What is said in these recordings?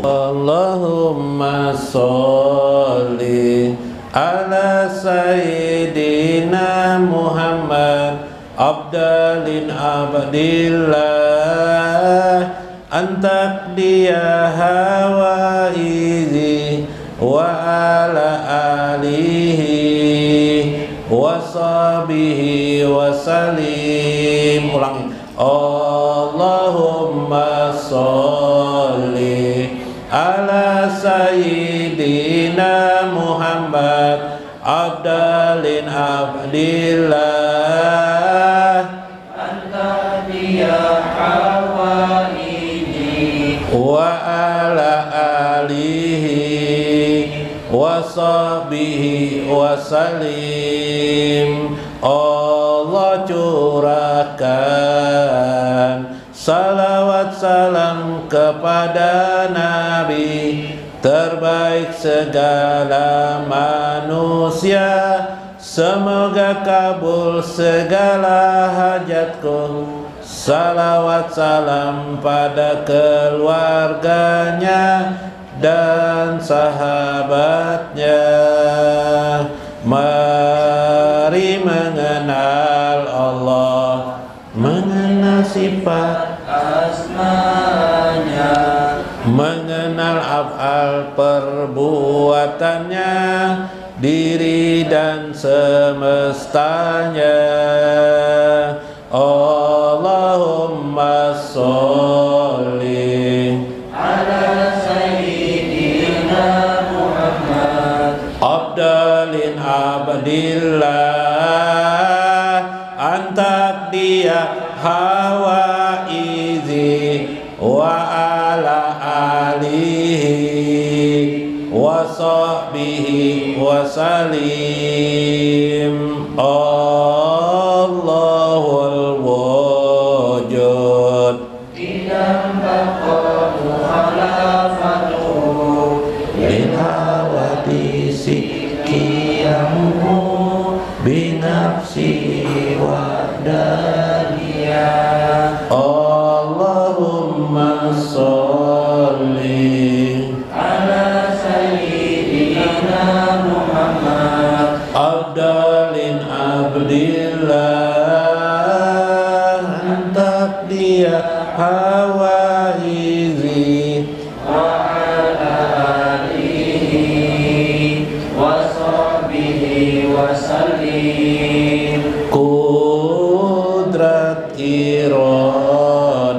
Allahumma sholli ala sayyidina Muhammad abdalin abdillah antaqdiya hawaizi wa ala alihi wa sahbihi wa salim. Ulangi. Allahumma sholli ala sayyidina Muhammad abdalin abdillah anta biya hawaiji wa ala alihi wa sahbihi wa salim. Allah curahkan salawat salam kepada Nabi terbaik segala manusia, semoga kabul segala hajatku. Salawat salam pada keluarganya dan sahabatnya. Mari mengenal Allah, mengenal sifat asmanya, mengenal af'al perbuatannya, diri dan semestanya. Allahumma sholli ala sayyidina Muhammad abdalin abdillah antaqdiya hawaizi wa ala alihi wa sahbihi wa salim. Allahul wujud idam baqa mukhalafatuhu lil hawadisi qiyamuhu binafsi wa daniyah. Allahumma sholli ala sayyidina Muhammad abdalin abdillah antaqdiya hawaizi wa ala alihi wa sahbihi wa salim. Kudrat iradah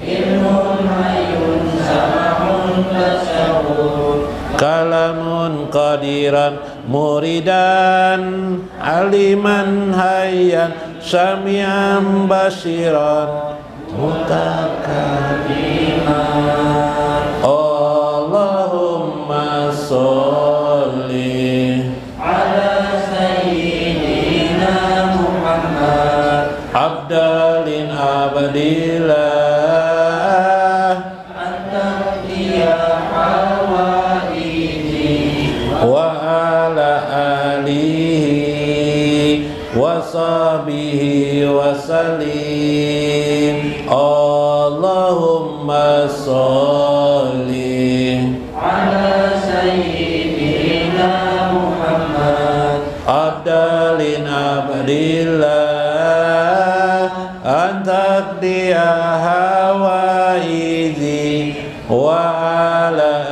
ilmun hayyun sama'un tasawwur kalamun qadiran muridan aliman hayyan sami'an basiran mutakalliman. Allahumma sholli ala sayyidina Muhammad abdalin abdillah antaqdiya hawaizi wa ala alihi wa sahbihi wa salim. Allahumma sholli ala sayyidina Muhammad abdalin abdillah antaqdiya hawaizi wa ala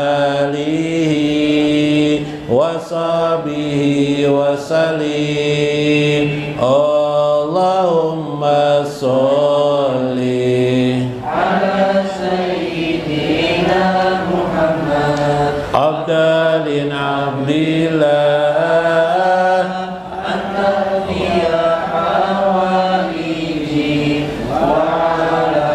alihi wa sahbihi wa salim. Allahumma sholli ala sayyidina Muhammad abdalin abdillah antaqdiya hawaizi wa ala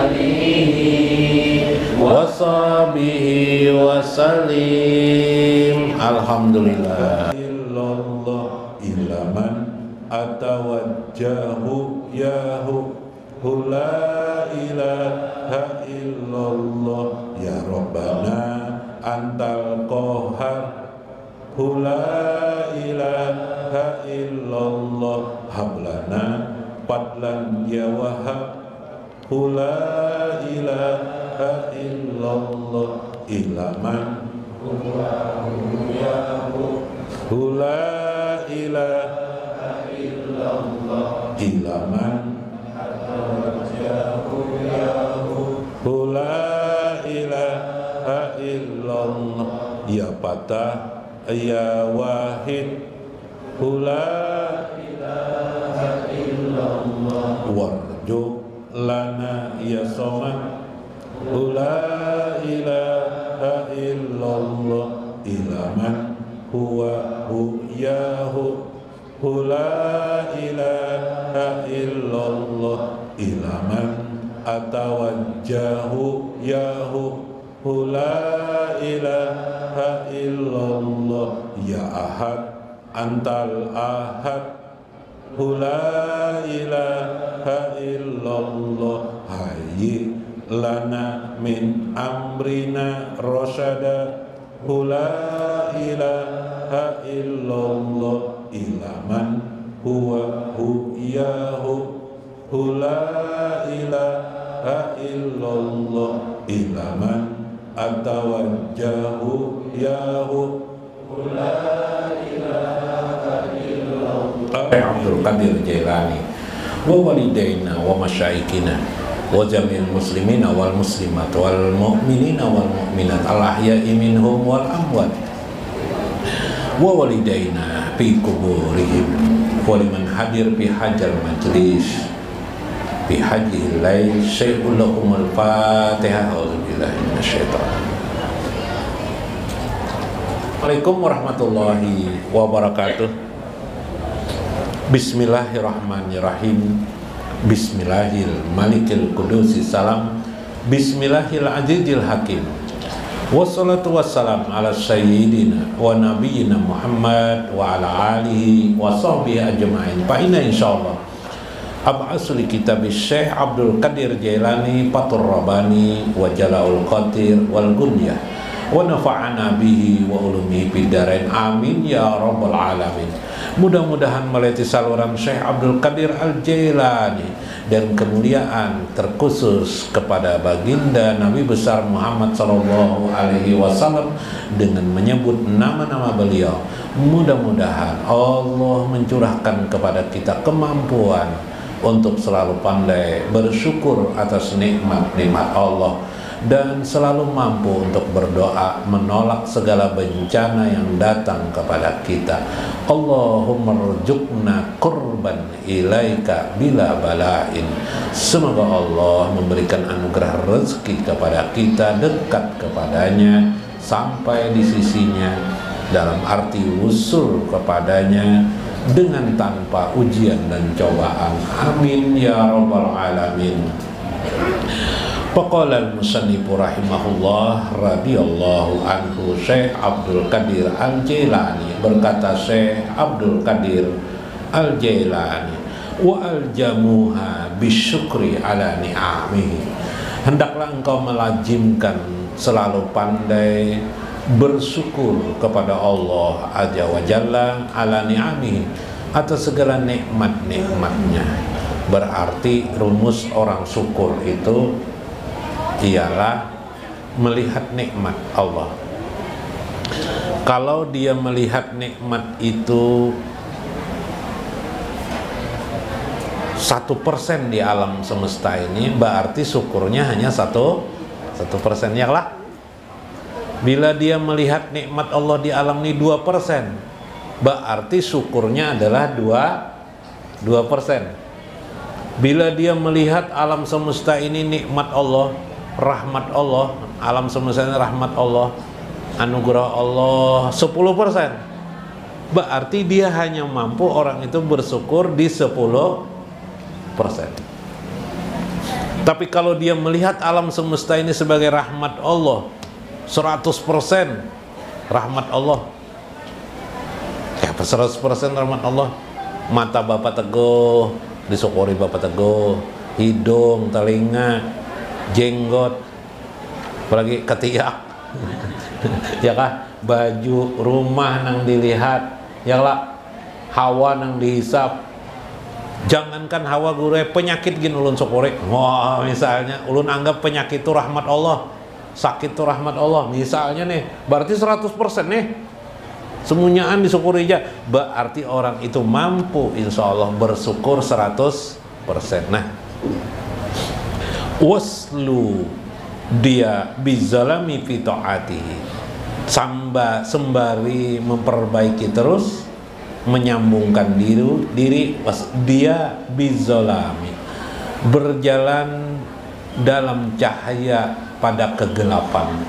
alihi wa sahbihi wa salim. Alhamdulillah. Illallah ilaman atawajjahu yahu la ilaha illallah ya Rabbana antal qahar la ilaha illallah hablana fadlan ya wahab la ilaha illallah ilaman la ilaha illallah ilaman la ilaha illallah ya patah ya wahid la ilaha illallah warju lana ya somad la ilaha illallah ilaman huwa yahu la ilaha illallah ilaman atawajjahu yahu la ilaha illallah ya ahad antal ahad la ilaha illallah hayyi lana min amrina rasyada la ilaha illallah ilaman huwa yahu la ilaha illallah ilaman atawajjahu yahu la ilaha illallah Abdul Qadir Jailani wa walidayna wa masyaikina wa jami'il muslimina wal muslimat wal mu'minina wal mu'minat al ahya'i minhum wal amwat wa walidayna fi kuburihim wa liman hadir fi hajjal majlis fi hajjil lail syai'ul lahumul fatihah a'udzubillahi minasyaitonir Assalamualaikum warahmatullahi wabarakatuh. Bismillahirrahmanirrahim. Bismillahil malikil qudusi salam. Bismillahil azizil hakim. Wassalatu wassalam ala sayyidina wa nabiyyina Muhammad wa ala alihi wa sahbihi ajma'in. Fa inna insyaallah ab'asul kitab Syekh Abdul Qadir Jailani Fathur Rabbani wa Jala'ul Qadir wal Gunyah wa nafa'ana bihi wa ulumihi bidarain amin ya rabbal alamin. Mudah-mudahan melalui saluran Syekh Abdul Qadir Al-Jailani dan kemuliaan terkhusus kepada baginda Nabi besar Muhammad sallallahu alaihi wasallam dengan menyebut nama-nama beliau, mudah-mudahan Allah mencurahkan kepada kita kemampuan untuk selalu pandai bersyukur atas nikmat-nikmat Allah dan selalu mampu untuk berdoa menolak segala bencana yang datang kepada kita. Allahumma rzuqna qurban ilaika bila bala'in. Semoga Allah memberikan anugerah rezeki kepada kita, dekat kepadanya sampai di sisinya, dalam arti wusul kepadanya dengan tanpa ujian dan cobaan. Amin ya rabbal alamin. Faqala al-musannifu rahimahullah radhiyallahu anhu Syekh Abdul Qadir Al-Jailani, berkata Syekh Abdul Qadir Al-Jailani, wa aljamuha bisyukri ala ni'amihi. Hendaklah engkau melazimkan selalu pandai bersyukur kepada Allah Azza wa Jalla ala ni'amihi, atas segala nikmat-nikmatnya. Berarti rumus orang syukur itu ialah melihat nikmat Allah. Kalau dia melihat nikmat itu 1% di alam semesta ini, berarti syukurnya hanya 1%, ya lah. Bila dia melihat nikmat Allah di alam ini 2%, berarti syukurnya adalah 2%. Bila dia melihat alam semesta ini nikmat Allah, rahmat Allah, alam semesta ini rahmat Allah, anugerah Allah 10%, berarti dia hanya mampu orang itu bersyukur di 10%. Tapi kalau dia melihat alam semesta ini sebagai rahmat Allah 100%, rahmat Allah, ya 100% rahmat Allah. Mata Bapak teguh, disyukuri Bapak teguh, hidung, telinga, jenggot, apalagi ketiak ya kah, baju, rumah nang dilihat, ya lah, hawa nang dihisap, Jangankan hawa gure penyakit gin ulun syukuri. Wah, misalnya ulun anggap penyakit itu rahmat Allah, sakit itu rahmat Allah. Misalnya nih, berarti 100% nih. Semuanyaan disyukuri aja. Berarti orang itu mampu insya Allah bersyukur 100%. Nah, waslu dia bizalami fi ta'atihi, sembari memperbaiki terus, menyambungkan diri dia bizalami, berjalan dalam cahaya pada kegelapan,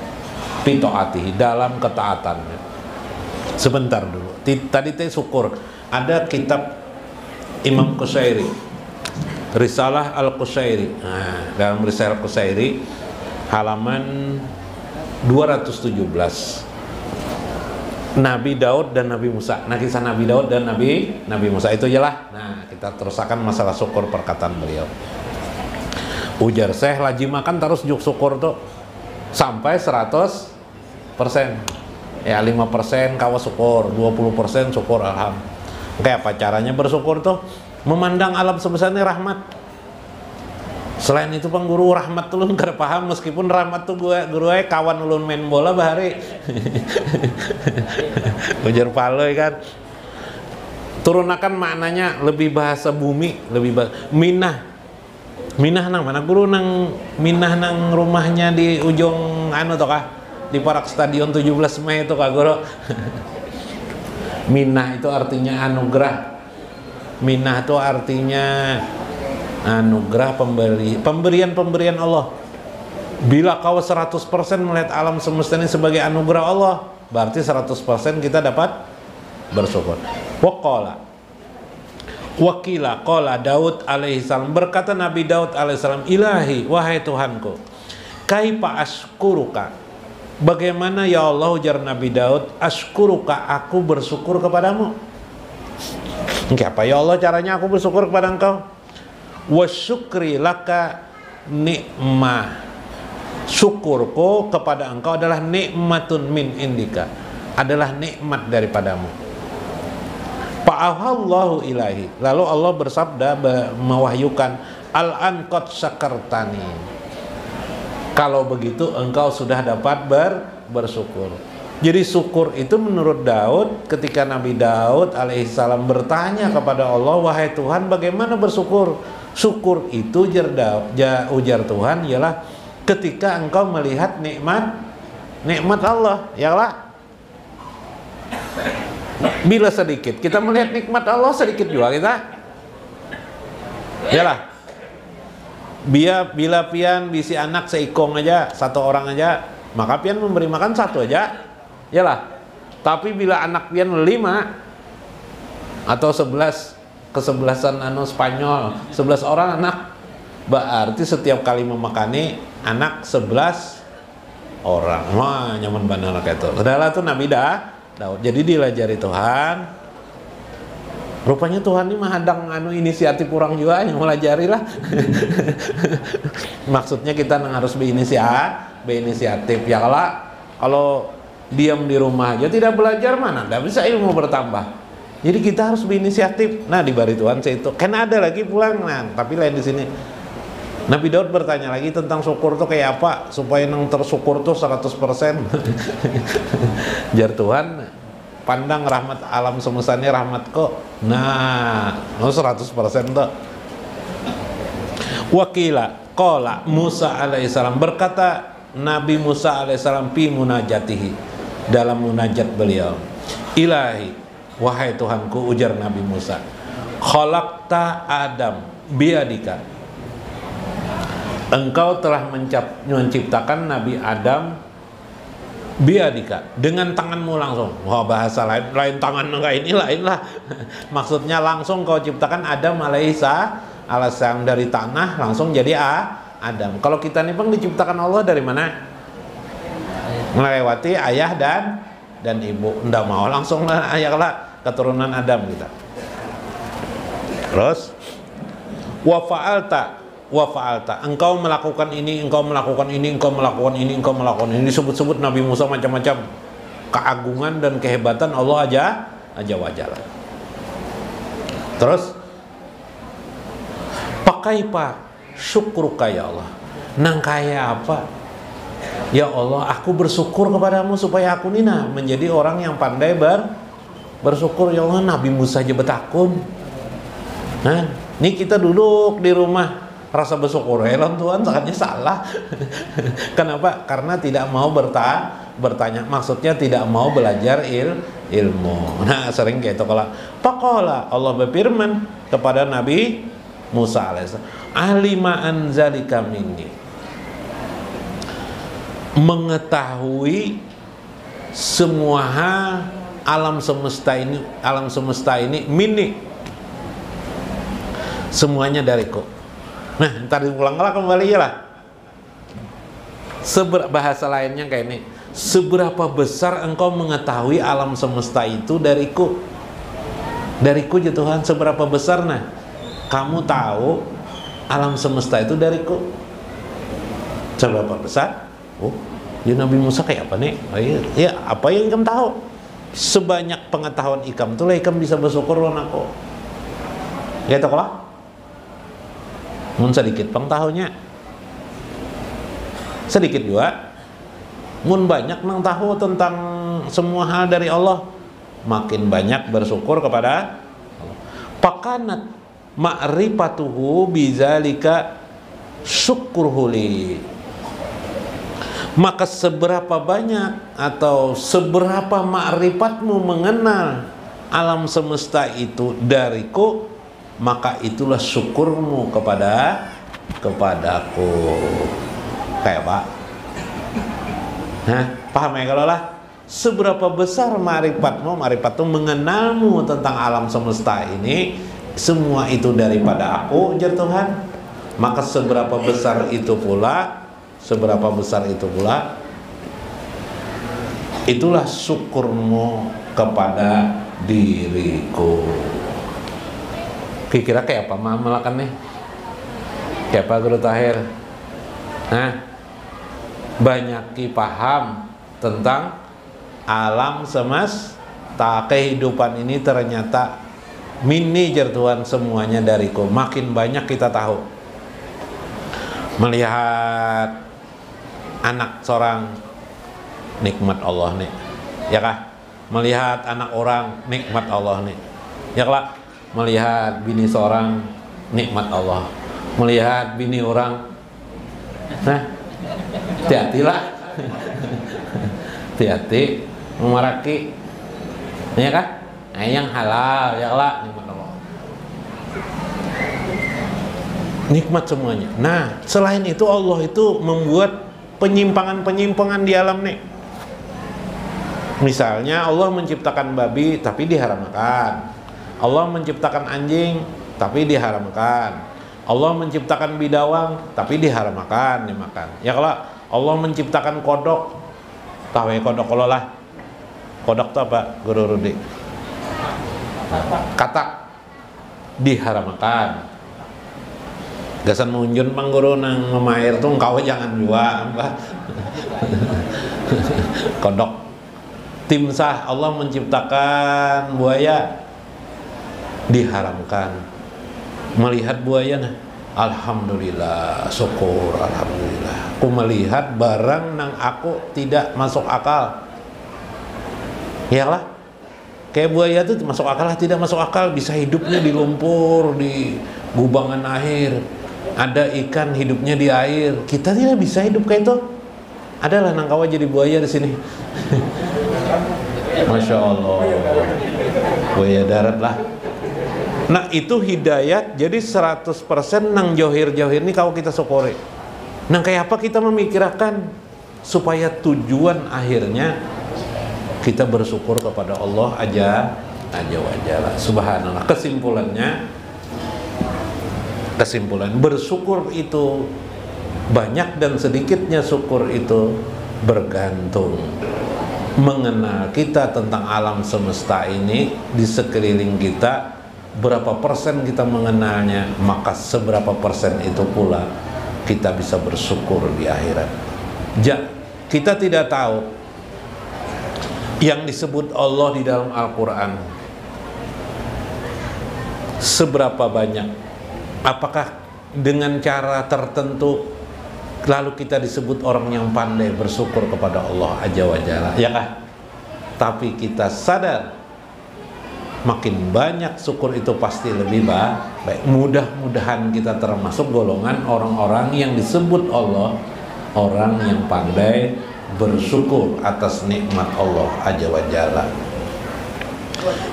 fi ta'atihi, dalam ketaatannya. Sebentar dulu, tadi teh syukur. Ada kitab Imam Qushairi, Risalah Al-Qushairi. Nah, dalam Risalah Al-Qushairi halaman 217, Nabi Daud dan Nabi Musa. Nah, kisah Nabi Daud dan Nabi Musa itu jelas. Nah, kita terusakan masalah syukur perkataan beliau. Ujar Syekh lajim makan terus juk syukur tuh sampai 100%. Ya 5% kawa syukur, 20% syukur alhamdulillah. Kayak apa caranya bersyukur tuh? Memandang alam sebesarnya rahmat. Selain itu pengguru rahmat tuh ulun kada paham, meskipun rahmat tuh guru kawan ulun main bola bahari. Ujar paloy kan. Turunakan maknanya lebih bahasa bumi, lebih bahasa minah. Minah nang mana guru nang minah nang rumahnya di ujung anu toh kah? Di Parak Stadion 17 Mei itu kak guru. Minah itu artinya anugerah. Minah itu artinya anugerah, pemberian Allah. Bila kau 100% melihat alam semesta ini sebagai anugerah Allah, berarti 100% kita dapat bersyukur. Wakila qala Daud alaihissalam, berkata Nabi Daud alaihissalam, ilahi wahai Tuhanku, kaifa ashkuruka, bagaimana ya Allah, ujar Nabi Daud, ashkuruka, aku bersyukur kepadamu. Apa ya Allah caranya aku bersyukur kepada engkau? Wasyukri laka nikmah, syukurku kepada engkau adalah nikmatun min indika, adalah nikmat daripadamu. Fa'ahallahu ilahi, lalu Allah bersabda, mewahyukan, al-an qad syakartani, kalau begitu engkau sudah dapat bersyukur. Jadi syukur itu menurut Daud, ketika Nabi Daud alaihissalam bertanya kepada Allah, wahai Tuhan bagaimana bersyukur? Syukur itu ujar Tuhan ialah ketika engkau melihat nikmat Allah, ya lah. Bila sedikit kita melihat nikmat Allah, sedikit juga kita, ya lah. Bila pian bisi anak seikong aja, satu orang aja, maka pian memberi makan satu aja, ya lah. Tapi bila anak pian 5 atau 11, kesebelasan Spanyol, 11 orang anak, berarti setiap kali memakani anak 11 orang. Wah, nyaman benar kayak itu. Adalah tuh Nabi Daud. Jadi dilajari Tuhan. Rupanya Tuhan ini mahadang inisiatif orang juga yang melajari lah. Maksudnya kita harus berinisiatif. Ya kalau diam di rumah aja tidak belajar, mana tidak bisa ilmu bertambah. Jadi kita harus berinisiatif. Nah, di bari Tuhan saya itu kan ada lagi pulang. Nah, tapi lain di sini. Nabi Daud bertanya lagi tentang syukur tuh kayak apa supaya nang tersyukur tuh 100%. Jar Tuhan, pandang rahmat alam semesta ini rahmat kok. Nah, 100% tuh. Wakila qala Musa alaihissalam, berkata Nabi Musa alaihissalam fi munajatihi, dalam munajat beliau, ilahi wahai Tuhanku, ujar Nabi Musa, khalaqta Adam biadika, engkau telah menciptakan Nabi Adam biadika, dengan tanganmu langsung. Wah, bahasa lain tangan enggak, ini lain lah. Maksudnya langsung kau ciptakan Adam alaihissalam dari tanah langsung jadi Adam. Kalau kita nih bang diciptakan Allah dari mana? Melewati ayah dan ibu. Nggak mau langsung lah ayah lah keturunan Adam kita. Terus wa fa'alta, engkau melakukan ini, engkau melakukan ini, engkau melakukan ini, engkau melakukan ini. Disebut-sebut Nabi Musa macam-macam keagungan dan kehebatan Allah aja wajalla. Terus Fakaipa syukruka ya Allah. Nang kaya apa? Ya Allah, aku bersyukur kepadamu supaya aku nina menjadi orang yang pandai bersyukur. Ya Allah, Nabi Musa aja betakun. Nah, ini kita duduk di rumah rasa bersyukur, Tuhan sakatnya salah. Kenapa? Karena tidak mau bertanya, maksudnya tidak mau belajar ilmu. Nah, sering kayak itu kalau faqala, Allah berfirman kepada Nabi Musa alaihissalam, alima anzalika minni, mengetahui semua alam semesta ini minni, semuanya dariku. Nah, ntar diulang-ulang kembali ya lah. Bahasa lainnya kayak ini, seberapa besar engkau mengetahui alam semesta itu dariku? Dariku ya Tuhan, seberapa besar nah kamu tahu alam semesta itu dariku? Seberapa besar? Oh, ya Nabi Musa kayak apa nih? Oh, iya. Ya, apa yang ikam tahu? Sebanyak pengetahuan ikam tuh lah ikam bisa bersyukur lawan aku. Ya toh lah. Mun sedikit pengetahuannya, sedikit juga. Mun banyak nang tahu tentang semua hal dari Allah, makin banyak bersyukur kepada Allah. Pakanat ma'rifatuhu bizalika syukurhu li. Maka seberapa banyak atau seberapa ma'rifatmu mengenal alam semesta itu dariku, maka itulah syukurmu kepadaku. Kayak Pak, paham ya kalau lah seberapa besar ma'rifatmu, ma'rifat itu mengenalmu tentang alam semesta ini, semua itu daripada aku, jar Tuhan. Maka seberapa besar itu pula, itulah syukurmu kepada diriku. Kira-kira kayak apa melakan nih? Kayak apa Guru Tahir? Banyak paham tentang alam semesta, kehidupan ini ternyata mini jar Tuhan, semuanya dariku. Makin banyak kita tahu, melihat anak seorang nikmat Allah nih, ya kah? Melihat anak orang nikmat Allah nih, ya kah? Melihat bini seorang nikmat Allah, melihat bini orang, hati-hatilah, hati-hati memaraki, ya kah? Yang halal, ya kah? Nikmat Allah, nikmat semuanya. Nah, selain itu Allah itu membuat penyimpangan-penyimpangan di alam nih. Misalnya Allah menciptakan babi tapi diharamkan. Allah menciptakan anjing tapi diharamkan. Allah menciptakan bidawang tapi diharamkan dimakan. Ya kalau Allah menciptakan kodok, tahu ya kodok kalau lah. Kodok itu apa, Guru Rudi? Katak, diharamkan. Gasan munjun Bang Guru nang ngemair tuh engkau jangan juga. Kodok. Timsah, Allah menciptakan buaya, diharamkan. Melihat buaya nah, alhamdulillah, syukur, alhamdulillah. Aku melihat barang nang aku tidak masuk akal. Iyalah, kayak buaya itu masuk akal lah, tidak masuk akal. Bisa hidupnya di lumpur, di gubangan air. Ada ikan hidupnya di air. Kita tidak bisa hidup kayak itu. Adalah nang kawa jadi buaya di sini. Masya Allah, buaya darat lah. Nah itu hidayat, jadi 100% nang johir-johir ini kalau kita syukuri. Nah kayak apa kita memikirkan supaya tujuan akhirnya kita bersyukur kepada Allah aja wajalla. Subhanallah. Kesimpulan bersyukur itu banyak dan sedikitnya syukur itu bergantung mengenal kita tentang alam semesta ini di sekeliling kita. Berapa persen kita mengenalnya, maka seberapa persen itu pula kita bisa bersyukur di akhirat. Kita tidak tahu yang disebut Allah di dalam Al-Quran seberapa banyak. Apakah dengan cara tertentu, lalu kita disebut orang yang pandai bersyukur kepada Allah Azza wa Jalla, ya kah? Tapi kita sadar makin banyak syukur itu pasti lebih baik. Mudah-mudahan kita termasuk golongan orang-orang yang disebut Allah orang yang pandai bersyukur atas nikmat Allah Azza wa Jalla.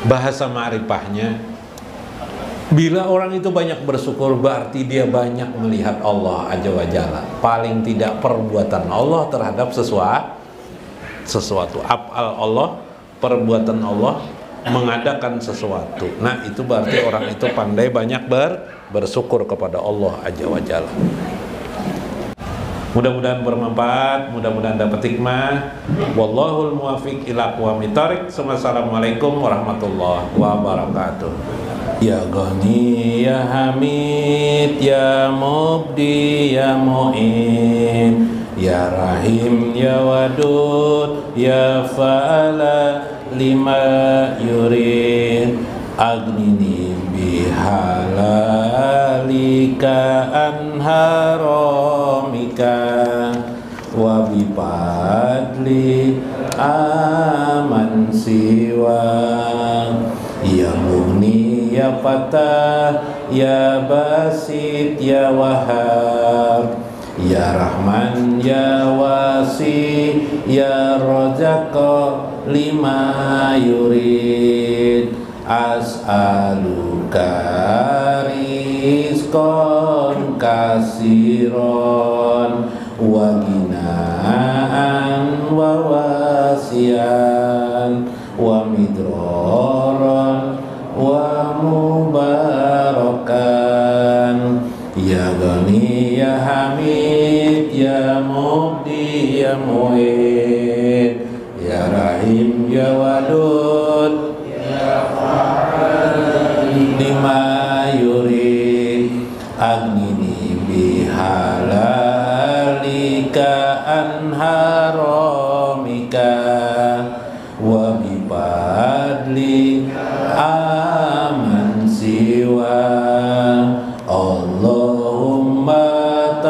Bahasa ma'rifahnya, bila orang itu banyak bersyukur berarti dia banyak melihat Allah Azza wa Jalla. Paling tidak perbuatan Allah terhadap sesuatu. Af'al Allah, perbuatan Allah mengadakan sesuatu. Nah, itu berarti orang itu pandai banyak bersyukur kepada Allah Azza wa Jalla. Mudah-mudahan bermanfaat, mudah-mudahan dapat hikmah. Wallahul muwaffiq ila aqwamit thoriq. Wassalamualaikum warahmatullahi wabarakatuh. Ya Ghani ya Hamid ya Mubdi ya Mu'in ya Rahim ya Wadud ya Fa'ala lima yurid agnini bihalalika anharamika wa bifadli aman siwa ya Mughni ya Fatah ya Basit ya Wahhab ya Rahman ya Wasi ya Razaqa lima yurid as'aluka rizqan kasiron wa ginaan wa wasian wa midroran wa mubarakan ya Ghani ya Hamid ya Mubdi ya Mu'in ya Rahim ya Wadud lima yurid agnini bihalalika anharamika wa bifadli